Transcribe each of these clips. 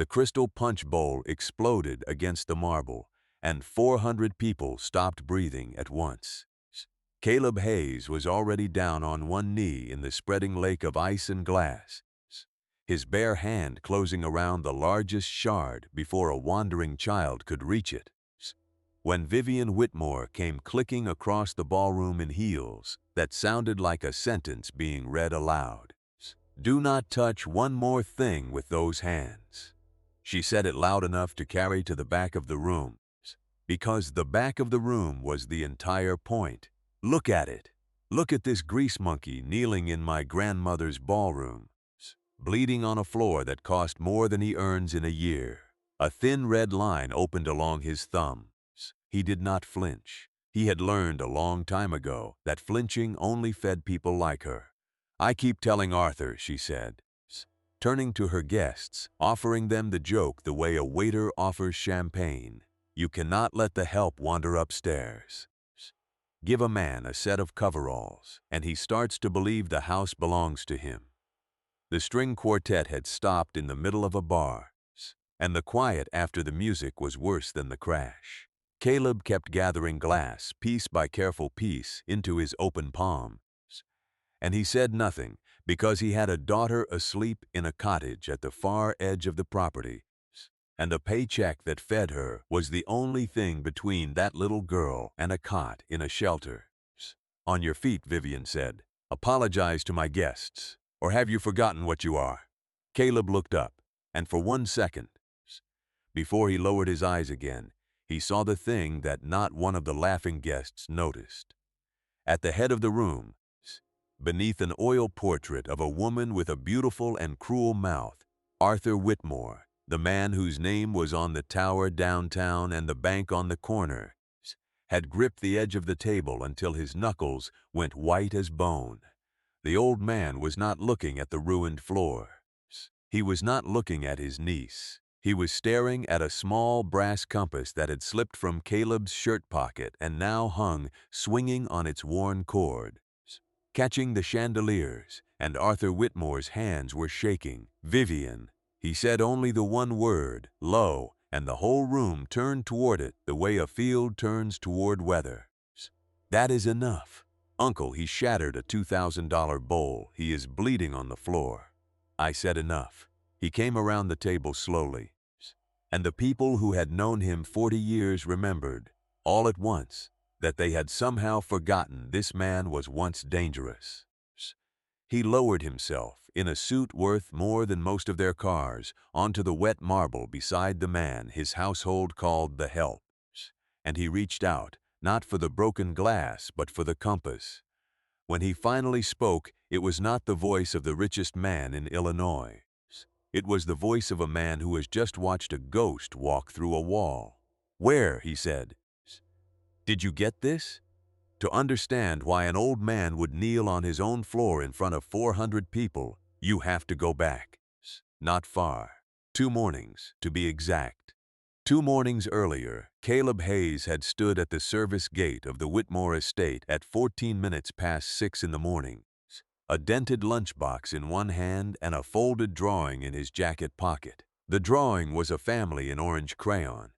The crystal punch bowl exploded against the marble, and 400 people stopped breathing at once. Caleb Hayes was already down on one knee in the spreading lake of ice and glass, his bare hand closing around the largest shard before a wandering child could reach it. When Vivian Whitmore came clicking across the ballroom in heels that sounded like a sentence being read aloud. "Do not touch one more thing with those hands." She said it loud enough to carry to the back of the room, because the back of the room was the entire point. "Look at it. Look at this grease monkey kneeling in my grandmother's ballroom, bleeding on a floor that cost more than he earns in a year." A thin red line opened along his thumbs. He did not flinch. He had learned a long time ago that flinching only fed people like her. "I keep telling Arthur," she said, turning to her guests, offering them the joke the way a waiter offers champagne. "You cannot let the help wander upstairs. Give a man a set of coveralls, and he starts to believe the house belongs to him." The string quartet had stopped in the middle of a bar, and the quiet after the music was worse than the crash. Caleb kept gathering glass, piece by careful piece, into his open palms, and he said nothing because he had a daughter asleep in a cottage at the far edge of the property, and the paycheck that fed her was the only thing between that little girl and a cot in a shelter. "On your feet," Vivian said. "Apologize to my guests. Or have you forgotten what you are?" Caleb looked up, and for 1 second, before he lowered his eyes again, he saw the thing that not one of the laughing guests noticed. At the head of the room, beneath an oil portrait of a woman with a beautiful and cruel mouth, Arthur Whitmore, the man whose name was on the tower downtown and the bank on the corner, had gripped the edge of the table until his knuckles went white as bone. The old man was not looking at the ruined floor. He was not looking at his niece. He was staring at a small brass compass that had slipped from Caleb's shirt pocket and now hung swinging on its worn cord, catching the chandeliers, and Arthur Whitmore's hands were shaking. "Vivian." He said only the one word, low, and the whole room turned toward it the way a field turns toward weather. "That is enough. Uncle," he shattered a $2,000 bowl. "He is bleeding on the floor." I said enough. He came around the table slowly, and the people who had known him 40 years remembered, all at once, that they had somehow forgotten this man was once dangerous. He lowered himself, in a suit worth more than most of their cars, onto the wet marble beside the man his household called the help, and he reached out, not for the broken glass, but for the compass. When he finally spoke, it was not the voice of the richest man in Illinois. It was the voice of a man who has just watched a ghost walk through a wall. "Where?" he said. "Did you get this? To understand why an old man would kneel on his own floor in front of 400 people, you have to go back. Not far. 2 mornings, to be exact. 2 mornings earlier, Caleb Hayes had stood at the service gate of the Whitmore estate at 14 minutes past 6 in the morning, a dented lunchbox in one hand and a folded drawing in his jacket pocket. The drawing was a family in orange crayon.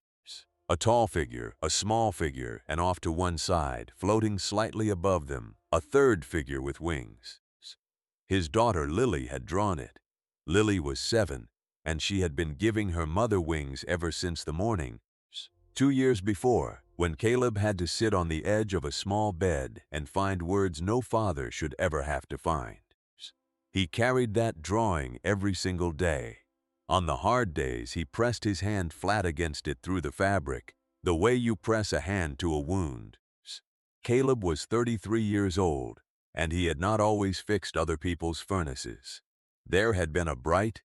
A tall figure, a small figure, and off to one side, floating slightly above them, a third figure with wings. His daughter Lily had drawn it. Lily was 7, and she had been giving her mother wings ever since the morning. 2 years before, when Caleb had to sit on the edge of a small bed and find words no father should ever have to find. He carried that drawing every single day. On the hard days, he pressed his hand flat against it through the fabric, the way you press a hand to a wound. Caleb was 33 years old, and he had not always fixed other people's furnaces. There had been a bright,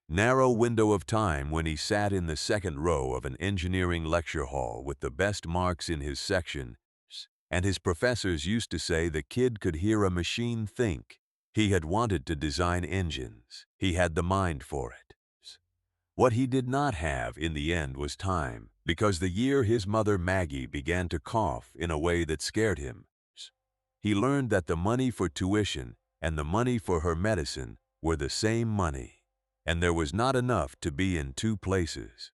narrow window of time when he sat in the second row of an engineering lecture hall with the best marks in his section, and his professors used to say the kid could hear a machine think. He had wanted to design engines. He had the mind for it. What he did not have in the end was time, because the year his mother Maggie began to cough in a way that scared him, he learned that the money for tuition and the money for her medicine were the same money. and there was not enough to be in two places.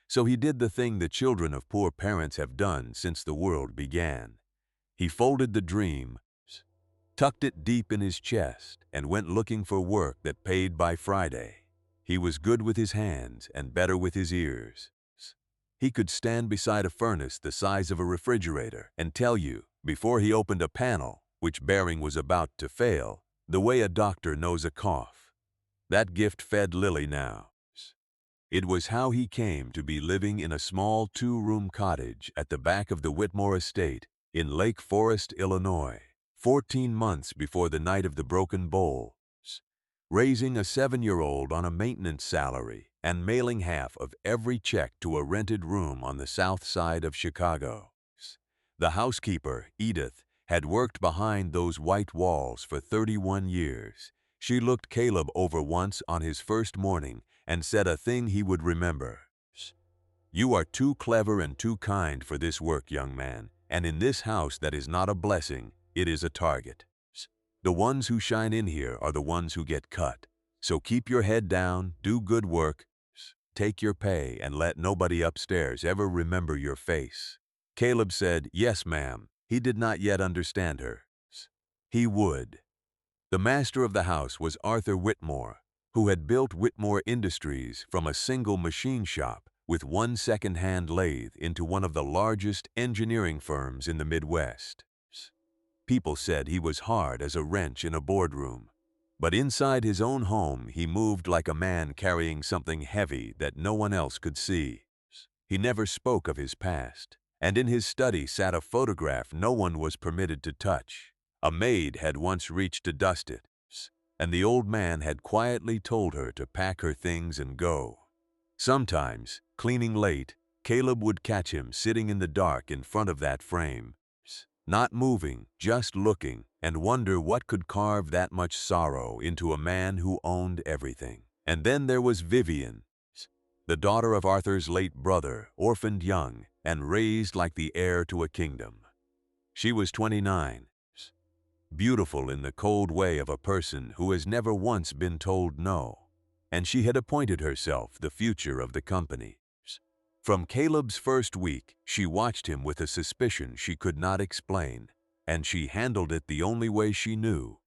So he did the thing the children of poor parents have done since the world began. He folded the dream, tucked it deep in his chest, and went looking for work that paid by Friday. He was good with his hands and better with his ears. He could stand beside a furnace the size of a refrigerator and tell you, before he opened a panel, which bearing was about to fail, the way a doctor knows a cough. That gift fed Lily now. It was how he came to be living in a small two-room cottage at the back of the Whitmore estate in Lake Forest, Illinois, 14 months before the night of the broken bowl, raising a 7-year-old on a maintenance salary and mailing half of every check to a rented room on the south side of Chicago. The housekeeper, Edith, had worked behind those white walls for 31 years. She looked Caleb over once on his first morning and said a thing he would remember. "You are too clever and too kind for this work, young man, and in this house that is not a blessing, it is a target. The ones who shine in here are the ones who get cut. So keep your head down, do good work, take your pay, and let nobody upstairs ever remember your face." Caleb said, "Yes, ma'am." He did not yet understand her. He would. The master of the house was Arthur Whitmore, who had built Whitmore Industries from a single machine shop with one second-hand lathe into one of the largest engineering firms in the Midwest. People said he was hard as a wrench in a boardroom, but inside his own home he moved like a man carrying something heavy that no one else could see. He never spoke of his past, and in his study sat a photograph no one was permitted to touch. A maid had once reached to dust it, and the old man had quietly told her to pack her things and go. Sometimes, cleaning late, Caleb would catch him sitting in the dark in front of that frame, not moving, just looking, and wonder what could carve that much sorrow into a man who owned everything. And then there was Vivian, the daughter of Arthur's late brother, orphaned young and raised like the heir to a kingdom. She was 29. Beautiful in the cold way of a person who has never once been told no, and she had appointed herself the future of the company. From Caleb's first week, she watched him with a suspicion she could not explain, and she handled it the only way she knew,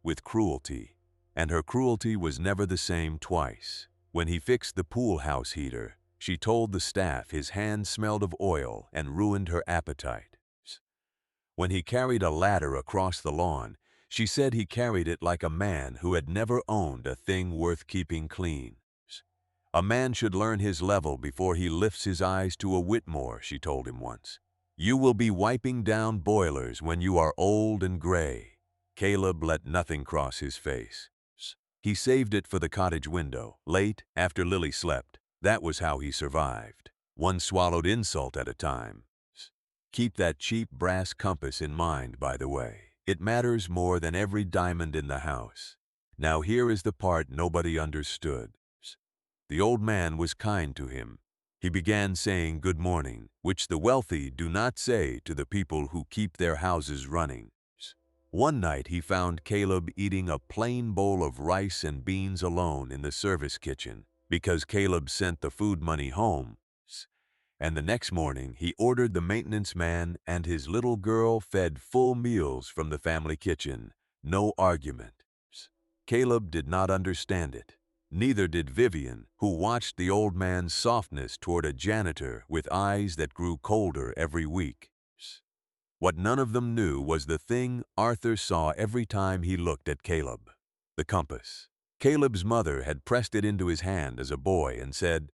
with cruelty. And her cruelty was never the same twice. When he fixed the pool house heater, she told the staff his hands smelled of oil and ruined her appetite. When he carried a ladder across the lawn, she said he carried it like a man who had never owned a thing worth keeping clean. A man should learn his level before he lifts his eyes to a Whitmore, she told him once. You will be wiping down boilers when you are old and gray. Caleb let nothing cross his face. He saved it for the cottage window, late, after Lily slept. That was how he survived. One swallowed insult at a time. Keep that cheap brass compass in mind, by the way. It matters more than every diamond in the house. Now here is the part nobody understood. The old man was kind to him. He began saying good morning, which the wealthy do not say to the people who keep their houses running. One night he found Caleb eating a plain bowl of rice and beans alone in the service kitchen because Caleb sent the food money home. And the next morning he ordered the maintenance man and his little girl fed full meals from the family kitchen. No argument. Caleb did not understand it. Neither did Vivian, who watched the old man's softness toward a janitor with eyes that grew colder every week. What none of them knew was the thing Arthur saw every time he looked at Caleb: the compass. Caleb's mother had pressed it into his hand as a boy and said,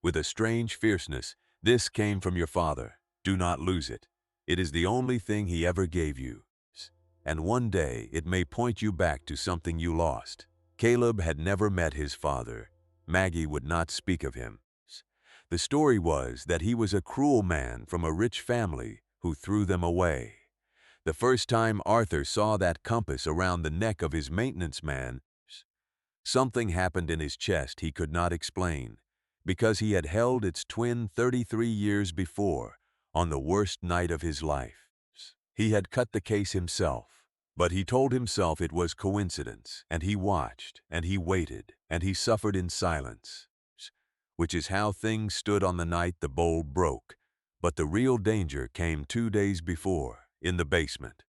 with a strange fierceness, "This came from your father. Do not lose it. It is the only thing he ever gave you. And one day it may point you back to something you lost." Caleb had never met his father. Maggie would not speak of him. The story was that he was a cruel man from a rich family who threw them away. The first time Arthur saw that compass around the neck of his maintenance man, something happened in his chest he could not explain, because he had held its twin 33 years before, on the worst night of his life. He had cut the case himself. But he told himself it was coincidence, and he watched, and he waited, and he suffered in silence. Which is how things stood on the night the bowl broke. But the real danger came 2 days before, in the basement.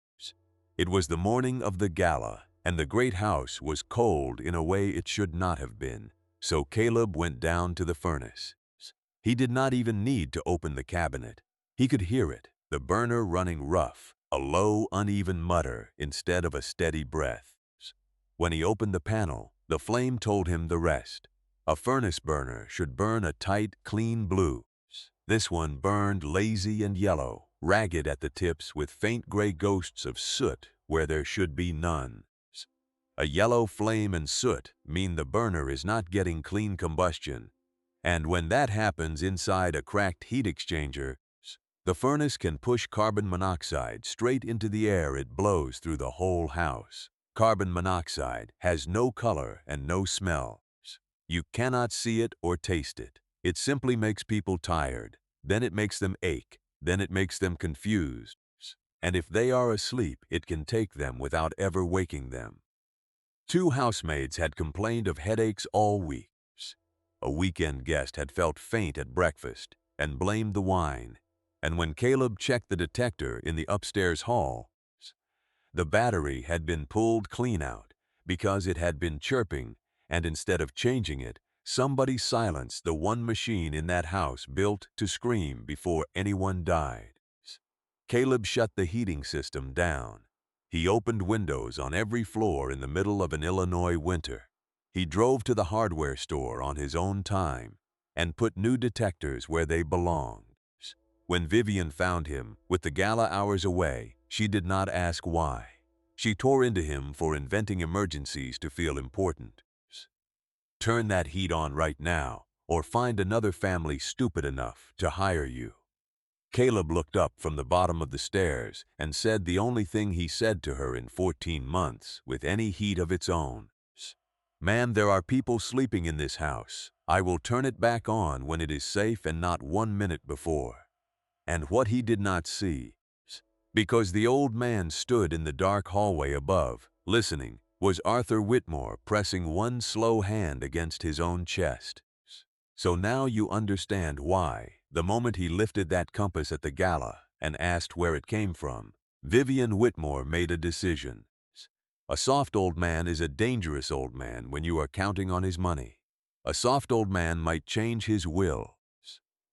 It was the morning of the gala, and the great house was cold in a way it should not have been. So Caleb went down to the furnace. He did not even need to open the cabinet. He could hear it, the burner running rough, a low, uneven mutter instead of a steady breath. When he opened the panel, the flame told him the rest. A furnace burner should burn a tight, clean blue. This one burned lazy and yellow, ragged at the tips with faint gray ghosts of soot where there should be none. A yellow flame and soot mean the burner is not getting clean combustion. And when that happens inside a cracked heat exchanger, the furnace can push carbon monoxide straight into the air it blows through the whole house. Carbon monoxide has no color and no smell. You cannot see it or taste it. It simply makes people tired. Then it makes them ache. Then it makes them confused. And if they are asleep, it can take them without ever waking them. 2 housemaids had complained of headaches all week. A weekend guest had felt faint at breakfast and blamed the wine. And when Caleb checked the detector in the upstairs hall, the battery had been pulled clean out because it had been chirping, and instead of changing it, somebody silenced the one machine in that house built to scream before anyone died. Caleb shut the heating system down. He opened windows on every floor in the middle of an Illinois winter. He drove to the hardware store on his own time and put new detectors where they belonged. When Vivian found him, with the gala hours away, she did not ask why. She tore into him for inventing emergencies to feel important. Turn that heat on right now, or find another family stupid enough to hire you. Caleb looked up from the bottom of the stairs and said the only thing he said to her in 14 months with any heat of its own. "Ma'am, there are people sleeping in this house. I will turn it back on when it is safe and not 1 minute before." And what he did not see, because the old man stood in the dark hallway above, listening, was Arthur Whitmore pressing one slow hand against his own chest. So now you understand why, the moment he lifted that compass at the gala and asked where it came from, Vivian Whitmore made a decision. A soft old man is a dangerous old man when you are counting on his money. A soft old man might change his will.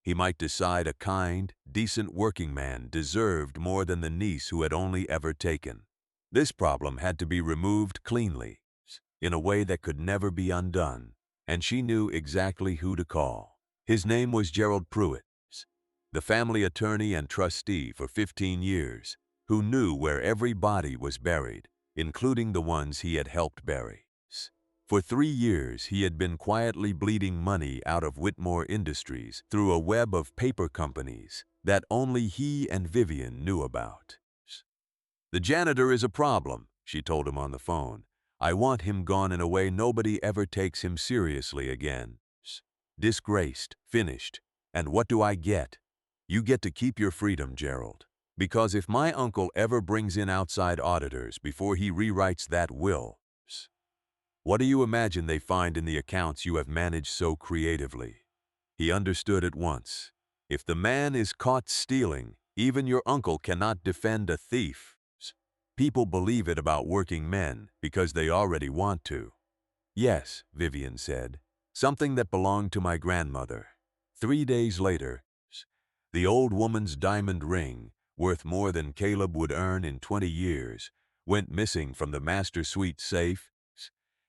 He might decide a kind, decent working man deserved more than the niece who had only ever taken. This problem had to be removed cleanly, in a way that could never be undone, and she knew exactly who to call. His name was Gerald Pruitt, the family attorney and trustee for 15 years, who knew where every body was buried, including the ones he had helped bury. For 3 years, he had been quietly bleeding money out of Whitmore Industries through a web of paper companies that only he and Vivian knew about. "The janitor is a problem," she told him on the phone. "I want him gone in a way nobody ever takes him seriously again. Disgraced, finished. And what do I get? You get to keep your freedom, Gerald. Because if my uncle ever brings in outside auditors before he rewrites that will, what do you imagine they find in the accounts you have managed so creatively?" He understood at once. If the man is caught stealing, even your uncle cannot defend a thief. People believe it about working men because they already want to. "Yes," Vivian said, "something that belonged to my grandmother." 3 days later, the old woman's diamond ring, worth more than Caleb would earn in 20 years, went missing from the master suite safe,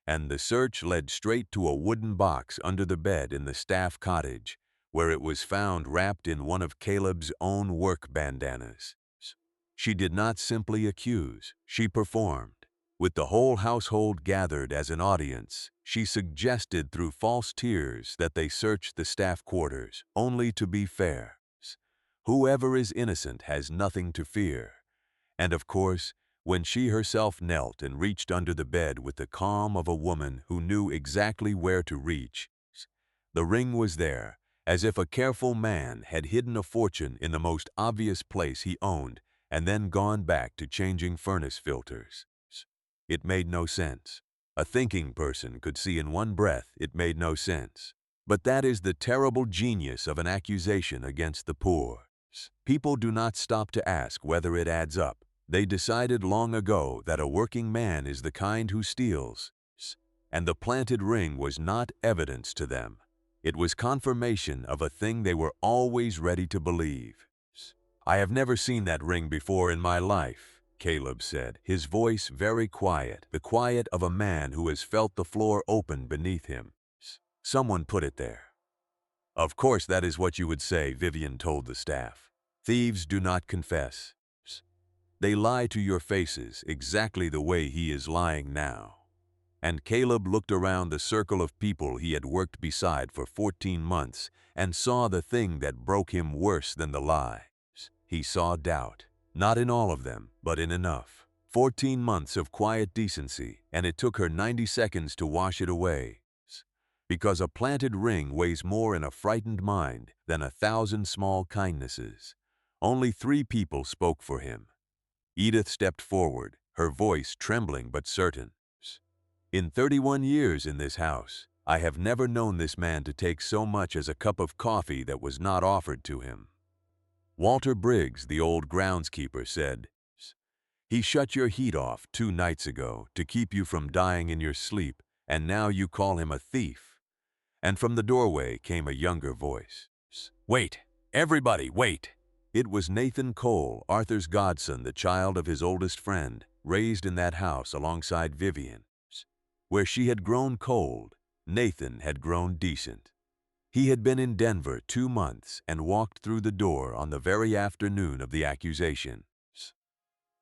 and the search led straight to a wooden box under the bed in the staff cottage, where it was found wrapped in one of Caleb's own work bandanas. She did not simply accuse, she performed. With the whole household gathered as an audience, she suggested through false tears that they search the staff quarters, only to be fair. Whoever is innocent has nothing to fear. And of course, when she herself knelt and reached under the bed with the calm of a woman who knew exactly where to reach, the ring was there, as if a careful man had hidden a fortune in the most obvious place he owned and then gone back to changing furnace filters. It made no sense. A thinking person could see in one breath it made no sense. But that is the terrible genius of an accusation against the poor. People do not stop to ask whether it adds up. They decided long ago that a working man is the kind who steals, and the planted ring was not evidence to them. It was confirmation of a thing they were always ready to believe. "I have never seen that ring before in my life," Caleb said, his voice very quiet, the quiet of a man who has felt the floor open beneath him. "Someone put it there." "Of course that is what you would say," Vivian told the staff. "Thieves do not confess. They lie to your faces exactly the way he is lying now." And Caleb looked around the circle of people he had worked beside for 14 months and saw the thing that broke him worse than the lie. He saw doubt, not in all of them, but in enough. 14 months of quiet decency, and it took her 90 seconds to wash it away. Because a planted ring weighs more in a frightened mind than 1,000 small kindnesses. Only 3 people spoke for him. Edith stepped forward, her voice trembling but certain. "In 31 years in this house, I have never known this man to take so much as a cup of coffee that was not offered to him." Walter Briggs, the old groundskeeper, said, "He shut your heat off 2 nights ago to keep you from dying in your sleep, and now you call him a thief." And from the doorway came a younger voice. "Wait! Everybody, wait!" It was Nathan Cole, Arthur's godson, the child of his oldest friend, raised in that house alongside Vivian. Where she had grown cold, Nathan had grown decent. He had been in Denver 2 months and walked through the door on the very afternoon of the accusation.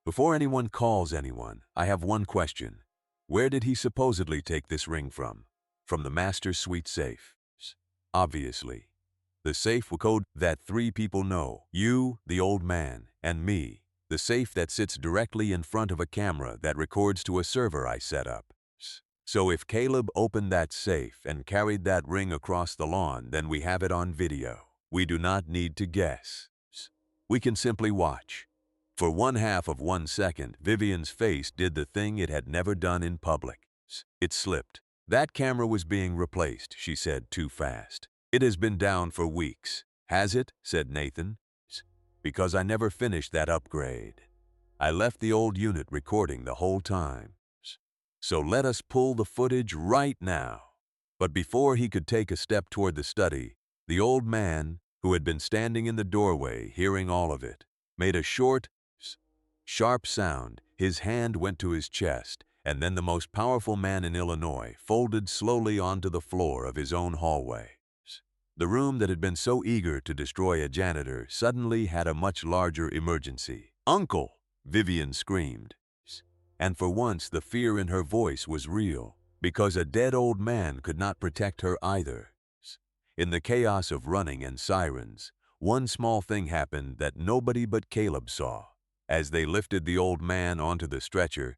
"Before anyone calls anyone, I have one question. Where did he supposedly take this ring from?" "From the master's suite safe." "Obviously. The safe code that 3 people know, you, the old man, and me. The safe that sits directly in front of a camera that records to a server I set up. So if Caleb opened that safe and carried that ring across the lawn, then we have it on video. We do not need to guess. We can simply watch." For 1/2 of 1 second, Vivian's face did the thing it had never done in public. It slipped. "That camera was being replaced," she said too fast. "It has been down for weeks." "Has it?" said Nathan. "Because I never finished that upgrade. I left the old unit recording the whole time. So let us pull the footage right now." But before he could take a step toward the study, the old man, who had been standing in the doorway hearing all of it, made a short, sharp sound. His hand went to his chest, and then the most powerful man in Illinois folded slowly onto the floor of his own hallway. The room that had been so eager to destroy a janitor suddenly had a much larger emergency. "Uncle!" Vivian screamed. And for once the fear in her voice was real, because a dead old man could not protect her either. In the chaos of running and sirens, one small thing happened that nobody but Caleb saw. As they lifted the old man onto the stretcher,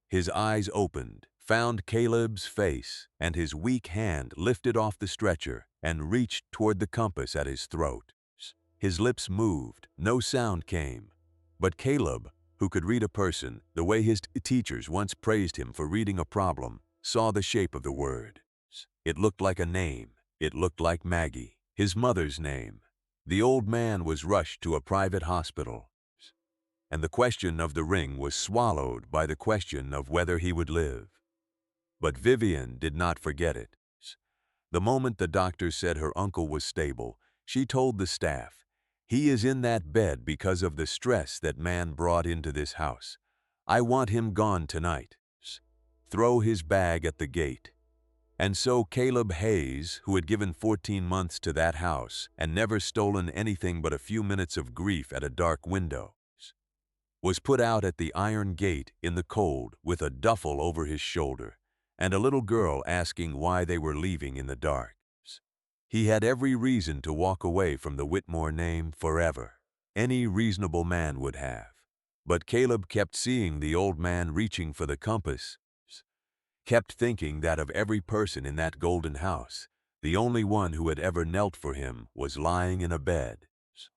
his eyes opened, found Caleb's face, and his weak hand lifted off the stretcher and reached toward the compass at his throat. His lips moved, no sound came, but Caleb, who could read a person the way his teachers once praised him for reading a problem, saw the shape of the word. It looked like a name. It looked like Maggie, his mother's name. The old man was rushed to a private hospital, and the question of the ring was swallowed by the question of whether he would live. But Vivian did not forget it. The moment the doctor said her uncle was stable, she told the staff, "He is in that bed because of the stress that man brought into this house. I want him gone tonight. Throw his bag at the gate." And so Caleb Hayes, who had given 14 months to that house and never stolen anything but a few minutes of grief at a dark window, was put out at the iron gate in the cold with a duffel over his shoulder and a little girl asking why they were leaving in the dark. He had every reason to walk away from the Whitmore name forever. Any reasonable man would have. But Caleb kept seeing the old man reaching for the compass, kept thinking that of every person in that golden house, the only one who had ever knelt for him was lying in a bed.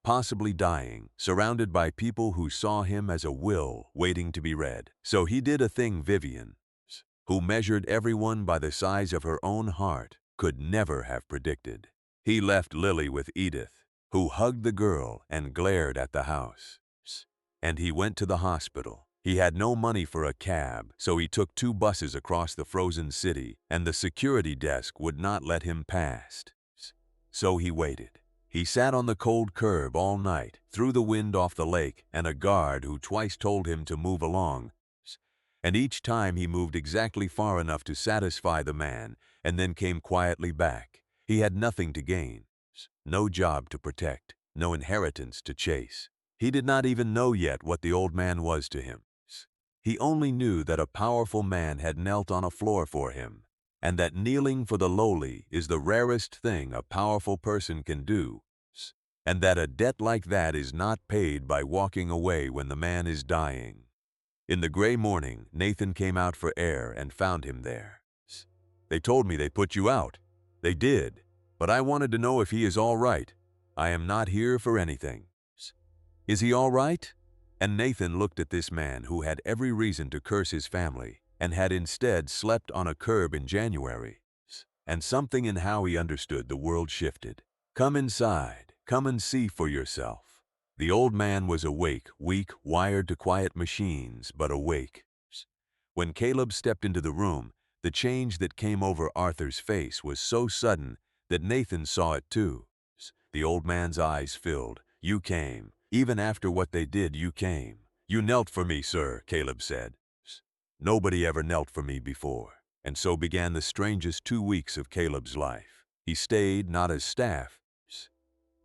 possibly dying, surrounded by people who saw him as a will waiting to be read. So he did a thing Vivian, who measured everyone by the size of her own heart, could never have predicted. He left Lily with Edith, who hugged the girl and glared at the house. And he went to the hospital. He had no money for a cab, so he took 2 buses across the frozen city, and the security desk would not let him past. So he waited. He sat on the cold curb all night, threw the wind off the lake, and a guard who twice told him to move along. And each time he moved exactly far enough to satisfy the man, and then came quietly back. He had nothing to gain, no job to protect, no inheritance to chase. He did not even know yet what the old man was to him. He only knew that a powerful man had knelt on a floor for him, and that kneeling for the lowly is the rarest thing a powerful person can do, and that a debt like that is not paid by walking away when the man is dying. In the gray morning, Nathan came out for air and found him there. "They told me they put you out." "They did, but I wanted to know if he is all right. I am not here for anything." "Is he all right?" And Nathan looked at this man who had every reason to curse his family and had instead slept on a curb in January. And something in how he understood the world shifted. "Come inside. Come and see for yourself." The old man was awake, weak, wired to quiet machines, but awake. When Caleb stepped into the room, the change that came over Arthur's face was so sudden that Nathan saw it too. The old man's eyes filled. "You came. Even after what they did, you came." "You knelt for me, sir," Caleb said. "Nobody ever knelt for me before." And so began the strangest 2 weeks of Caleb's life. He stayed not as staff,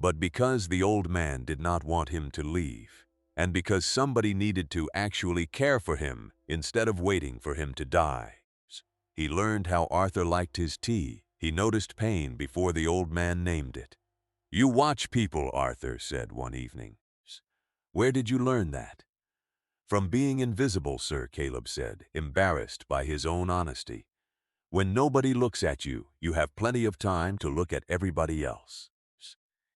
but because the old man did not want him to leave, and because somebody needed to actually care for him instead of waiting for him to die. He learned how Arthur liked his tea. He noticed pain before the old man named it. "You watch people," Arthur said one evening. "Where did you learn that?" "From being invisible, sir," Caleb said, embarrassed by his own honesty. "When nobody looks at you, you have plenty of time to look at everybody else."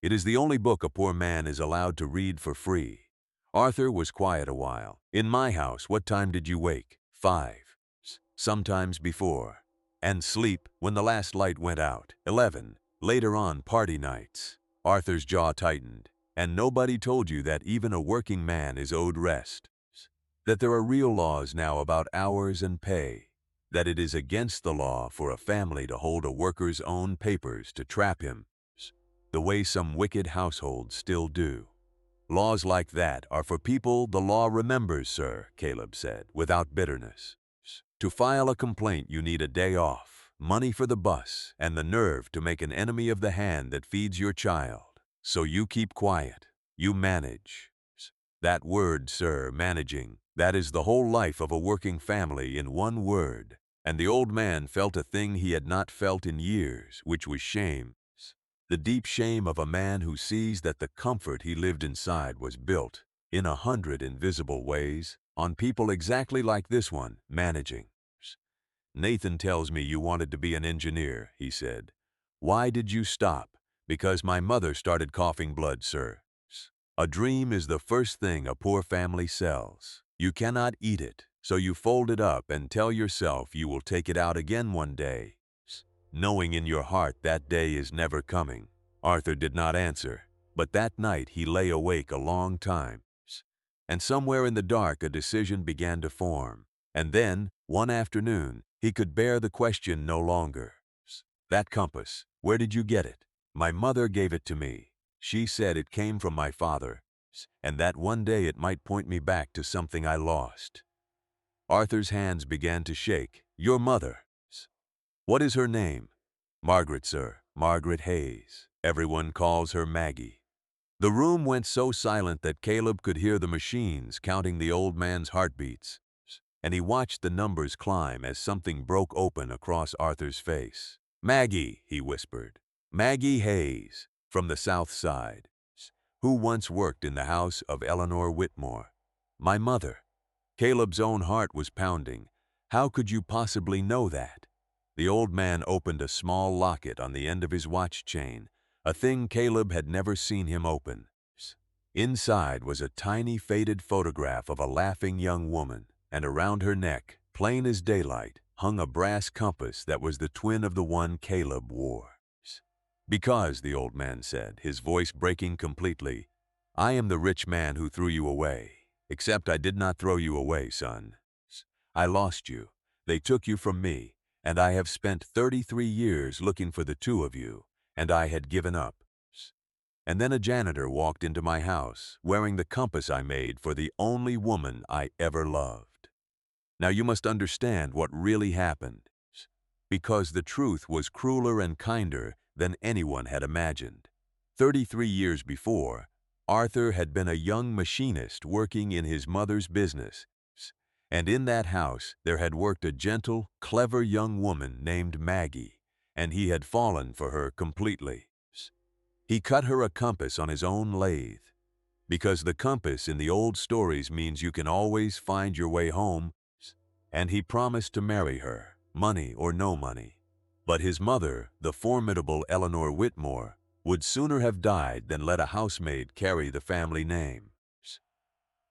It is the only book a poor man is allowed to read for free. Arthur was quiet a while. "In my house, what time did you wake?" 5. Sometimes before. "And sleep when the last light went out?" 11. Later on, party nights. Arthur's jaw tightened. "And nobody told you that even a working man is owed rest? That there are real laws now about hours and pay? That it is against the law for a family to hold a worker's own papers to trap him, the way some wicked households still do? Laws like that are for people the law remembers, sir," Caleb said, without bitterness. "To file a complaint, you need a day off, money for the bus, and the nerve to make an enemy of the hand that feeds your child. So you keep quiet. You manage." That word, sir, managing, that is the whole life of a working family in one word. And the old man felt a thing he had not felt in years, which was shame. The deep shame of a man who sees that the comfort he lived inside was built, in 100 invisible ways, on people exactly like this one, managing. "Nathan tells me you wanted to be an engineer," he said. "Why did you stop?" "Because my mother started coughing blood, sir." A dream is the first thing a poor family sells. You cannot eat it, so you fold it up and tell yourself you will take it out again one day, knowing in your heart that day is never coming. Arthur did not answer, but that night he lay awake a long time. And somewhere in the dark a decision began to form. And then, one afternoon, he could bear the question no longer. "That compass, where did you get it?" "My mother gave it to me. She said it came from my father, and that one day it might point me back to something I lost." Arthur's hands began to shake. "Your mother? What is her name?" "Margaret, sir. Margaret Hayes. Everyone calls her Maggie." The room went so silent that Caleb could hear the machines counting the old man's heartbeats, and he watched the numbers climb as something broke open across Arthur's face. "Maggie," he whispered. "Maggie Hayes, from the South Side, who once worked in the house of Eleanor Whitmore. My mother." Caleb's own heart was pounding. How could you possibly know that? The old man opened a small locket on the end of his watch chain, a thing Caleb had never seen him open. Inside was a tiny faded photograph of a laughing young woman, and around her neck, plain as daylight, hung a brass compass that was the twin of the one Caleb wore. "Because," the old man said, his voice breaking completely, "I am the rich man who threw you away. Except I did not throw you away, son. I lost you. They took you from me, and I have spent 33 years looking for the two of you, and I had given up. And then a janitor walked into my house, wearing the compass I made for the only woman I ever loved. Now you must understand what really happened, because the truth was crueler and kinder than anyone had imagined. 33 years before, Arthur had been a young machinist working in his mother's business, and in that house there had worked a gentle, clever young woman named Maggie, and he had fallen for her completely. He cut her a compass on his own lathe, because the compass in the old stories means you can always find your way home, and he promised to marry her, money or no money. But his mother, the formidable Eleanor Whitmore, would sooner have died than let a housemaid carry the family name.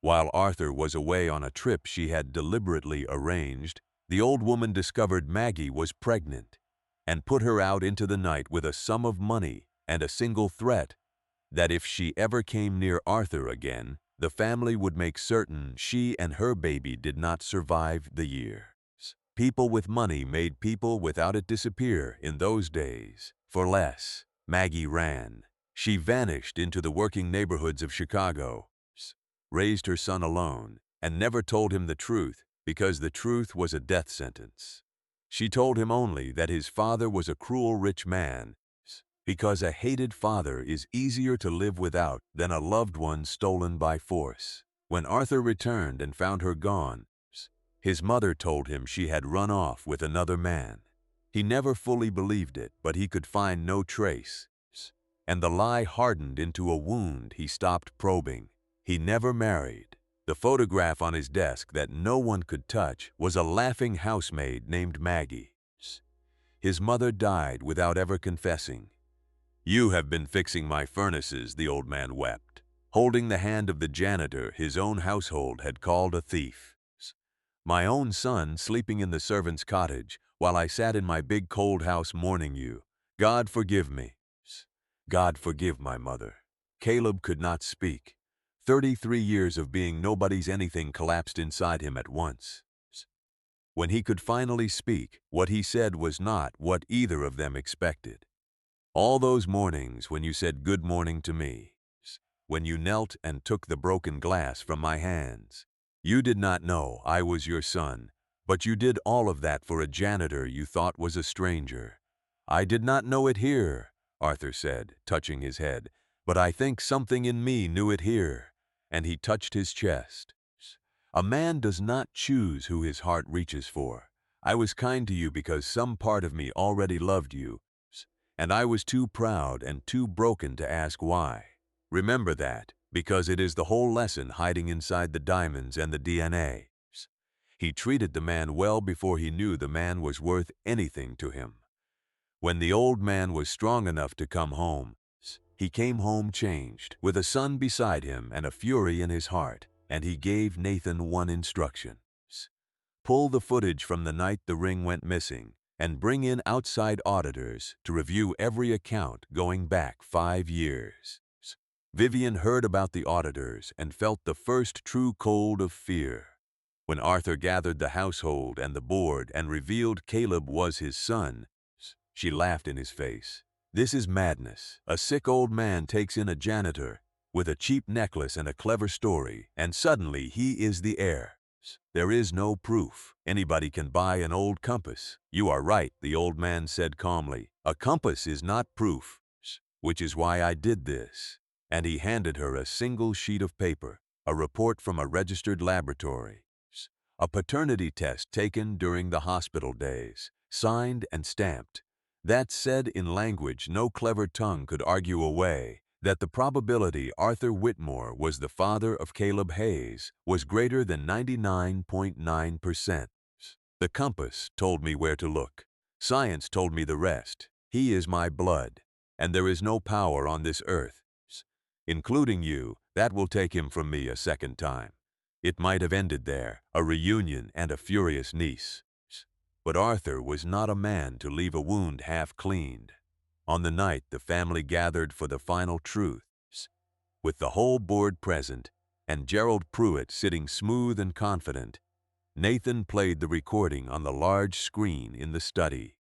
While Arthur was away on a trip she had deliberately arranged, the old woman discovered Maggie was pregnant and put her out into the night with a sum of money and a single threat that if she ever came near Arthur again, the family would make certain she and her baby did not survive the year. People with money made people without it disappear in those days. For less, Maggie ran. She vanished into the working neighborhoods of Chicago, raised her son alone, and never told him the truth because the truth was a death sentence. She told him only that his father was a cruel rich man, because a hated father is easier to live without than a loved one stolen by force. When Arthur returned and found her gone, his mother told him she had run off with another man. He never fully believed it, but he could find no trace, and the lie hardened into a wound he stopped probing. He never married. The photograph on his desk that no one could touch was a laughing housemaid named Maggie. His mother died without ever confessing. "You have been fixing my furnaces," the old man wept, holding the hand of the janitor his own household had called a thief. "My own son sleeping in the servant's cottage while I sat in my big cold house mourning you. God forgive me. God forgive my mother." Caleb could not speak. 33 years of being nobody's anything collapsed inside him at once. When he could finally speak, what he said was not what either of them expected. "All those mornings when you said good morning to me, when you knelt and took the broken glass from my hands, you did not know I was your son, but you did all of that for a janitor you thought was a stranger. I did not know it here," Arthur said, touching his head, "but I think something in me knew it here," and he touched his chest. "A man does not choose who his heart reaches for. I was kind to you because some part of me already loved you, and I was too proud and too broken to ask why. Remember that, because it is the whole lesson hiding inside the diamonds and the DNA. He treated the man well before he knew the man was worth anything to him. When the old man was strong enough to come home, he came home changed, with a son beside him and a fury in his heart, and he gave Nathan one instruction. Pull the footage from the night the ring went missing, and bring in outside auditors to review every account going back 5 years. Vivian heard about the auditors and felt the first true cold of fear. When Arthur gathered the household and the board and revealed Caleb was his son, she laughed in his face. "This is madness. A sick old man takes in a janitor with a cheap necklace and a clever story, and suddenly he is the heir. There is no proof. Anybody can buy an old compass." "You are right," the old man said calmly. "A compass is not proof, which is why I did this." And he handed her a single sheet of paper, a report from a registered laboratory, a paternity test taken during the hospital days, signed and stamped, that said in language no clever tongue could argue away, that the probability Arthur Whitmore was the father of Caleb Hayes was greater than 99.9%. The compass told me where to look. Science told me the rest. He is my blood, and there is no power on this earth including you. That will take him from me a second time. It might have ended there, a reunion and a furious niece. But Arthur was not a man to leave a wound half cleaned. On the night the family gathered for the final truths, with the whole board present and Gerald Pruitt sitting smooth and confident, Nathan played the recording on the large screen in the study.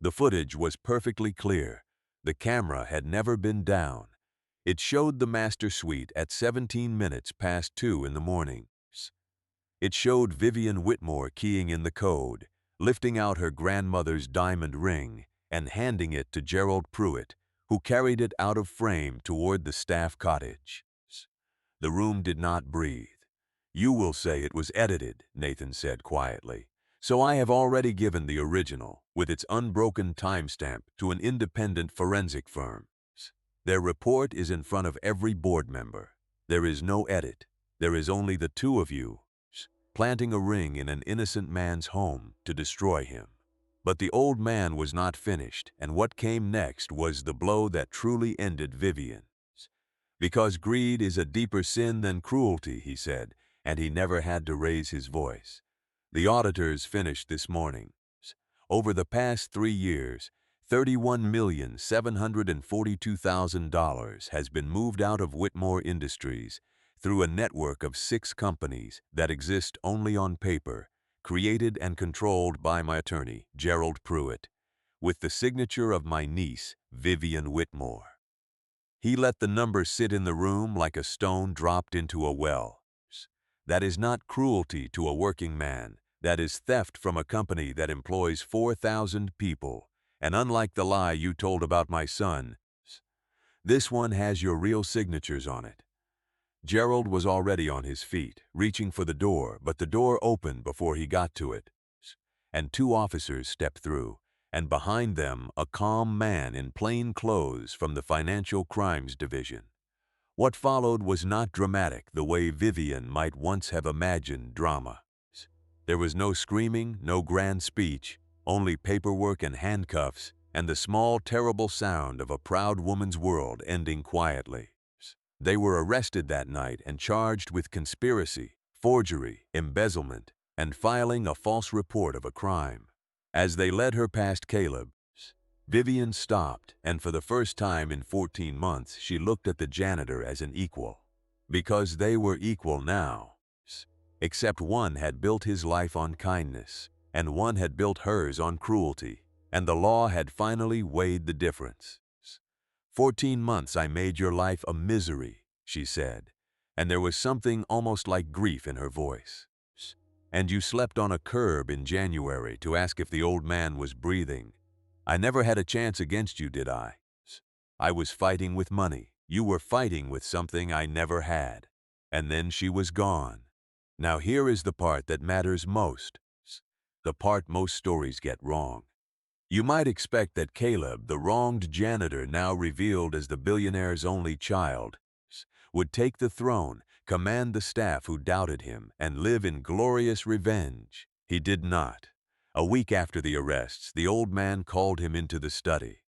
The footage was perfectly clear. The camera had never been down. It showed the master suite at 17 minutes past 2 in the morning. It showed Vivian Whitmore keying in the code, lifting out her grandmother's diamond ring and handing it to Gerald Pruitt, who carried it out of frame toward the staff cottage. The room did not breathe. "You will say it was edited," Nathan said quietly. "So I have already given the original, with its unbroken timestamp, to an independent forensic firm. Their report is in front of every board member. There is no edit. There is only the two of you planting a ring in an innocent man's home to destroy him." But the old man was not finished, and what came next was the blow that truly ended Vivian. "Because greed is a deeper sin than cruelty," he said, and he never had to raise his voice. "The auditors finished this morning. Over the past 3 years, $31,742,000 has been moved out of Whitmore Industries through a network of 6 companies that exist only on paper, created and controlled by my attorney, Gerald Pruitt, with the signature of my niece, Vivian Whitmore. He let the number sit in the room like a stone dropped into a well. That is not cruelty to a working man. That is theft from a company that employs 4,000 people. And unlike the lie you told about my son, this one has your real signatures on it." Gerald was already on his feet, reaching for the door, but the door opened before he got to it, and 2 officers stepped through, and behind them a calm man in plain clothes from the Financial Crimes Division. What followed was not dramatic the way Vivian might once have imagined drama. There was no screaming, no grand speech, only paperwork and handcuffs, and the small, terrible sound of a proud woman's world ending quietly. They were arrested that night and charged with conspiracy, forgery, embezzlement, and filing a false report of a crime. As they led her past Caleb, Vivian stopped, and for the first time in 14 months she looked at the janitor as an equal. Because they were equal now. Except one had built his life on kindness, and one had built hers on cruelty, and the law had finally weighed the difference. 14 months I made your life a misery," she said, and there was something almost like grief in her voice. "And you slept on a curb in January to ask if the old man was breathing. I never had a chance against you, did I? I was fighting with money. You were fighting with something I never had. And then she was gone. Now here is the part that matters most, the part most stories get wrong. You might expect that Caleb, the wronged janitor now revealed as the billionaire's only child, would take the throne, command the staff who doubted him, and live in glorious revenge. He did not. A week after the arrests, the old man called him into the study.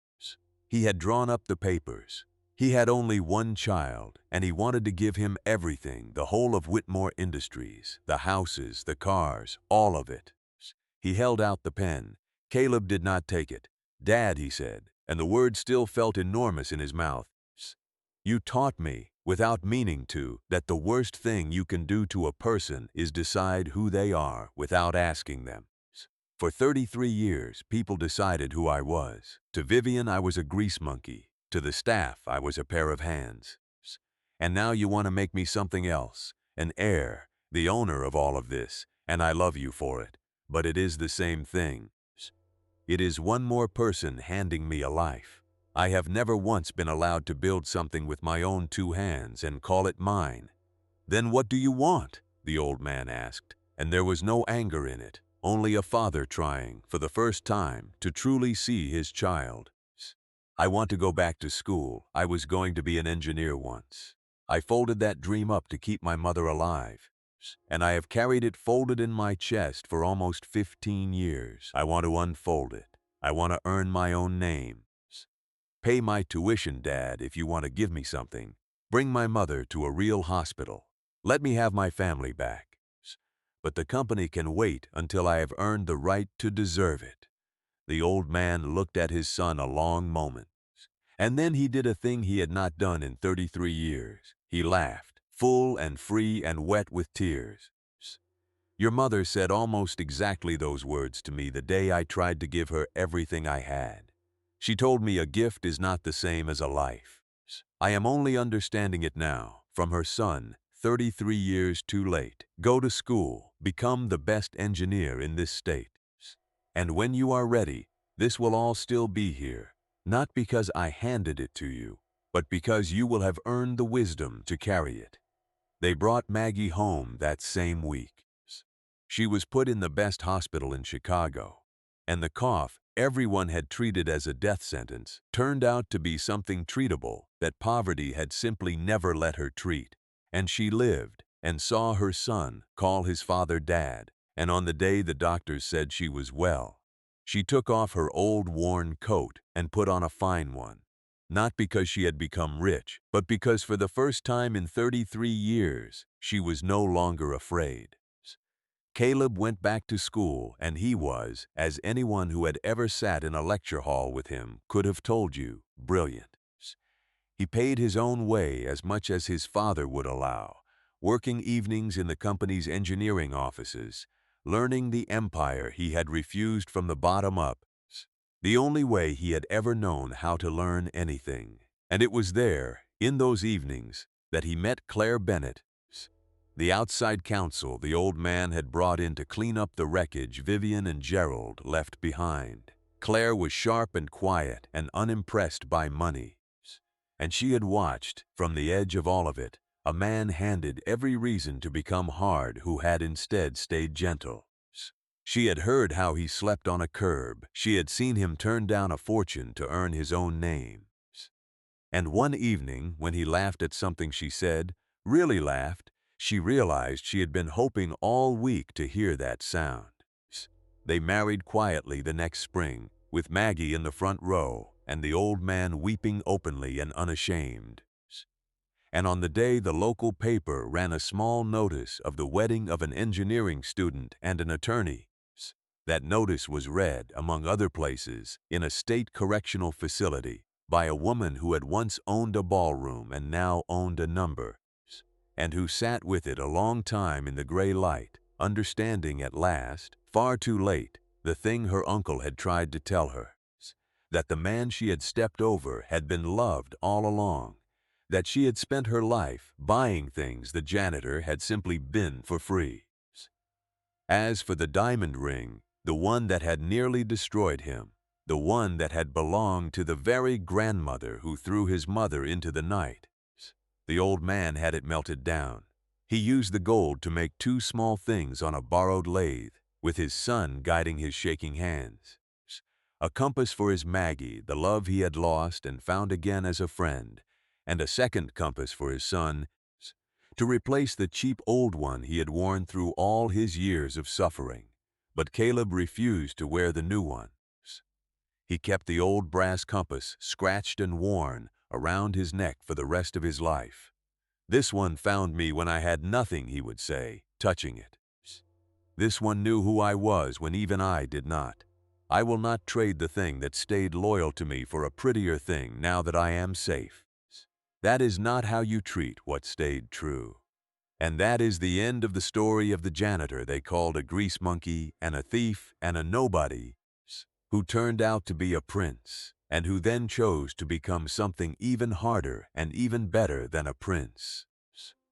He had drawn up the papers. He had only one child, and he wanted to give him everything, the whole of Whitmore Industries, the houses, the cars, all of it. He held out the pen. Caleb did not take it. "Dad," he said, and the word still felt enormous in his mouth. "You taught me, without meaning to, that the worst thing you can do to a person is decide who they are without asking them. For 33 years, people decided who I was. To Vivian, I was a grease monkey. To the staff, I was a pair of hands. And now you want to make me something else, an heir, the owner of all of this, and I love you for it. But it is the same thing. It is one more person handing me a life. I have never once been allowed to build something with my own 2 hands and call it mine." "Then what do you want?" the old man asked, and there was no anger in it, only a father trying, for the first time, to truly see his child. "I want to go back to school. I was going to be an engineer once. I folded that dream up to keep my mother alive, and I have carried it folded in my chest for almost 15 years. I want to unfold it. I want to earn my own name. Pay my tuition, Dad, if you want to give me something. Bring my mother to a real hospital. Let me have my family back. But the company can wait until I have earned the right to deserve it." The old man looked at his son a long moment. And then he did a thing he had not done in 33 years. He laughed, full and free and wet with tears. "Your mother said almost exactly those words to me the day I tried to give her everything I had. She told me a gift is not the same as a life. I am only understanding it now, from her son, 33 years too late. Go to school, become the best engineer in this state. And when you are ready, this will all still be here, not because I handed it to you, but because you will have earned the wisdom to carry it." They brought Maggie home that same week. She was put in the best hospital in Chicago, and the cough everyone had treated as a death sentence turned out to be something treatable that poverty had simply never let her treat. And she lived and saw her son call his father Dad, and on the day the doctors said she was well, she took off her old worn coat and put on a fine one. Not because she had become rich, but because for the first time in 33 years, she was no longer afraid. Caleb went back to school, and he was, as anyone who had ever sat in a lecture hall with him could have told you, brilliant. He paid his own way as much as his father would allow, working evenings in the company's engineering offices, learning the empire he had refused from the bottom up, the only way he had ever known how to learn anything. And it was there, in those evenings, that he met Claire Bennett, the outside counsel the old man had brought in to clean up the wreckage Vivian and Gerald left behind. Claire was sharp and quiet and unimpressed by money, and she had watched, from the edge of all of it, a man handed every reason to become hard who had instead stayed gentle. She had heard how he slept on a curb. She had seen him turn down a fortune to earn his own name. And one evening, when he laughed at something she said, really laughed, she realized she had been hoping all week to hear that sound. They married quietly the next spring, with Maggie in the front row and the old man weeping openly and unashamed. And on the day the local paper ran a small notice of the wedding of an engineering student and an attorney, that notice was read, among other places, in a state correctional facility by a woman who had once owned a ballroom and now owned a number, and who sat with it a long time in the gray light, understanding at last, far too late, the thing her uncle had tried to tell her, that the man she had stepped over had been loved all along, that she had spent her life buying things the janitor had simply been for free. As for the diamond ring, the one that had nearly destroyed him, the one that had belonged to the very grandmother who threw his mother into the night, the old man had it melted down. He used the gold to make two small things on a borrowed lathe, with his son guiding his shaking hands. A compass for his Maggie, the love he had lost and found again as a friend, and a second compass for his son, to replace the cheap old one he had worn through all his years of suffering. But Caleb refused to wear the new one. He kept the old brass compass, scratched and worn, around his neck for the rest of his life. "This one found me when I had nothing," he would say, touching it. "This one knew who I was when even I did not. I will not trade the thing that stayed loyal to me for a prettier thing now that I am safe." That is not how you treat what stayed true. And that is the end of the story of the janitor they called a grease monkey and a thief and a nobody, who turned out to be a prince, and who then chose to become something even harder and even better than a prince.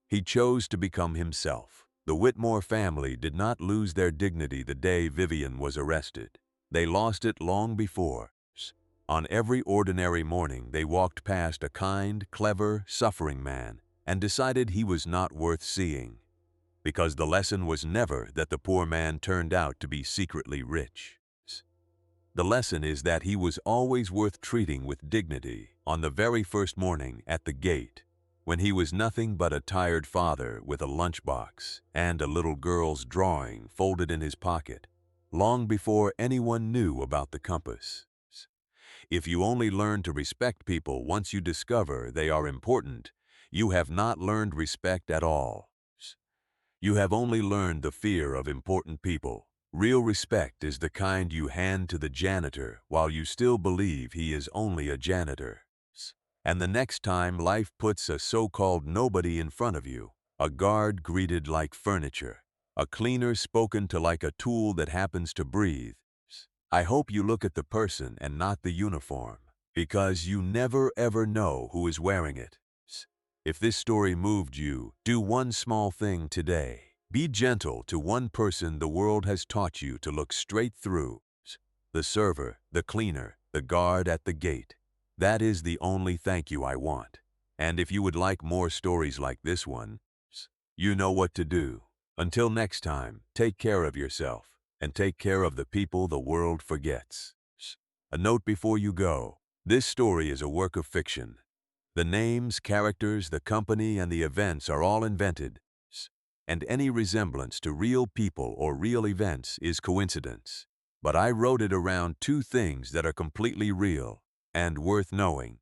He chose to become himself. The Whitmore family did not lose their dignity the day Vivian was arrested. They lost it long before. On every ordinary morning, they walked past a kind, clever, suffering man and decided he was not worth seeing, because the lesson was never that the poor man turned out to be secretly rich. The lesson is that he was always worth treating with dignity on the very first morning at the gate, when he was nothing but a tired father with a lunchbox and a little girl's drawing folded in his pocket, long before anyone knew about the compass. If you only learn to respect people once you discover they are important, you have not learned respect at all. You have only learned the fear of important people. Real respect is the kind you hand to the janitor while you still believe he is only a janitor. And the next time life puts a so-called nobody in front of you, a guard greeted like furniture, a cleaner spoken to like a tool that happens to breathe, I hope you look at the person and not the uniform, because you never ever know who is wearing it. If this story moved you, do one small thing today. Be gentle to one person the world has taught you to look straight through. The server, the cleaner, the guard at the gate. That is the only thank you I want. And if you would like more stories like this one, you know what to do. Until next time, take care of yourself and take care of the people the world forgets. A note before you go. This story is a work of fiction. The names, characters, the company, and the events are all invented, and any resemblance to real people or real events is coincidence. But I wrote it around two things that are completely real and worth knowing.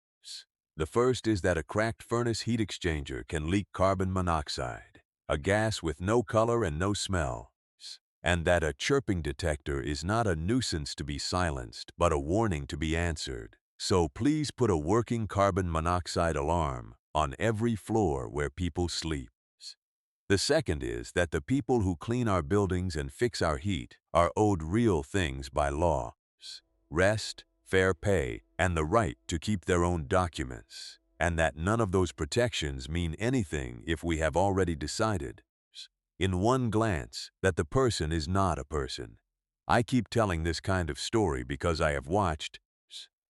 The first is that a cracked furnace heat exchanger can leak carbon monoxide, a gas with no color and no smell, and that a chirping detector is not a nuisance to be silenced, but a warning to be answered. So please put a working carbon monoxide alarm on every floor where people sleep. The second is that the people who clean our buildings and fix our heat are owed real things by law: rest, fair pay, and the right to keep their own documents, and that none of those protections mean anything if we have already decided, in one glance, that the person is not a person. I keep telling this kind of story because I have watched,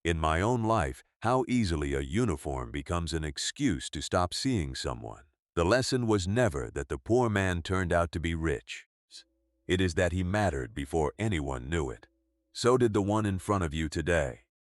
in my own life, how easily a uniform becomes an excuse to stop seeing someone. The lesson was never that the poor man turned out to be rich. It is that he mattered before anyone knew it. So did the one in front of you today.